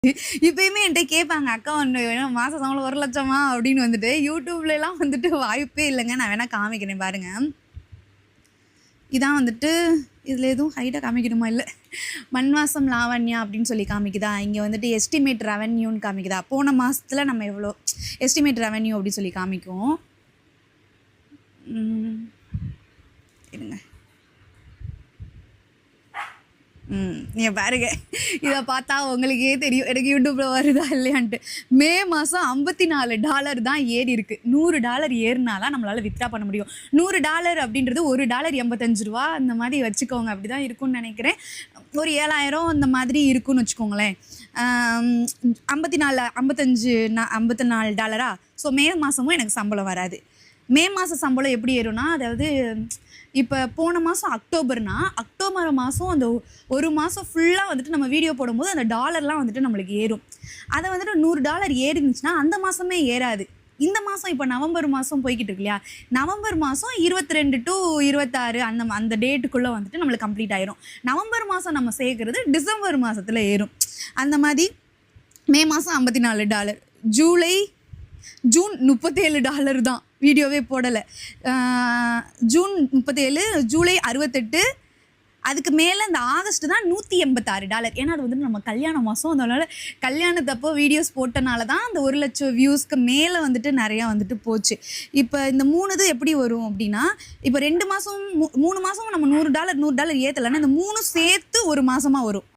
இப்பயுமே என்கிட்ட கேட்பாங்க, அக்கா ஒன்று மாதம் சம்பளம் 1,00,000 அப்படின்னு வந்துட்டு யூடியூப்லலாம் வந்துட்டு வாய்ப்பே இல்லைங்க. நான் வேணா காமிக்கிறேன் பாருங்க. இதான் வந்துட்டு இதில் எதுவும் ஹைட்டாக காமிக்கணுமா? இல்லை, மண்வாசம் லாவண்யா அப்படின்னு சொல்லி காமிக்குதா? இங்கே வந்துட்டு எஸ்டிமேட் ரெவன்யூன்னு காமிக்குதா? போன மாதத்தில் நம்ம எவ்வளோ எஸ்டிமேட் ரெவன்யூ அப்படின்னு சொல்லி காமிக்கும். இருங்க, நீங்கள் பாருங்க, இதை பார்த்தா உங்களுக்கே தெரியும் எனக்கு யூடியூப்பில் வருதா இல்லையான்ட்டு. மே மாதம் $54 தான் ஏறி இருக்கு. $100 ஏறினாலாம் நம்மளால் வித்ரா பண்ண முடியும். $100 அப்படின்றது $1 $85 அந்த மாதிரி வச்சுக்கோங்க. அப்படி தான் இருக்கும்னு நினைக்கிறேன். ஒரு 7,000 அந்த மாதிரி இருக்குன்னு வச்சுக்கோங்களேன். $54 ஸோ மே மாதமும் எனக்கு சம்பளம் வராது. மே மாதம் சம்பளம் எப்படி ஏறும்னா, அதாவது இப்போ போன மாதம் அக்டோபர்னா, அக்டோபர் மாதம் அந்த ஒரு மாதம் ஃபுல்லாக வந்துட்டு நம்ம வீடியோ போடும்போது அந்த டாலர்லாம் வந்துட்டு நம்மளுக்கு ஏறும். அதை வந்துட்டு $100 ஏறிருந்துச்சுன்னா அந்த மாதமே ஏறாது. இந்த மாதம் இப்போ நவம்பர் மாதம் போய்கிட்டு இருக்கு இல்லையா, நவம்பர் மாதம் 22 to 26 அந்த டேட்டுக்குள்ளே வந்துட்டு நம்மளுக்கு கம்ப்ளீட் ஆயிரும். நவம்பர் மாதம் நம்ம சேர்க்குறது டிசம்பர் மாதத்தில் ஏறும். அந்த மாதிரி மே மாதம் $54, ஜூன் $37 தான், வீடியோவே போடலை. ஜூன் 37, ஜூலை 68, அதுக்கு மேலே இந்த ஆகஸ்ட் தான் $186. ஏன்னா அது வந்துட்டு நம்ம கல்யாண மாதம். அதனால் கல்யாணத்தப்போ வீடியோஸ் போட்டனால தான் அந்த 1,00,000 வியூஸ்க்கு மேலே வந்துட்டு நிறையா வந்துட்டு போச்சு. இப்போ இந்த 3 இது எப்படி வரும் அப்படின்னா, இப்போ 2 மாதம் 3 மாதம் நம்ம $100 ஏற்றலைன்னா இந்த 3 சேர்த்து ஒரு மாதமாக வரும்.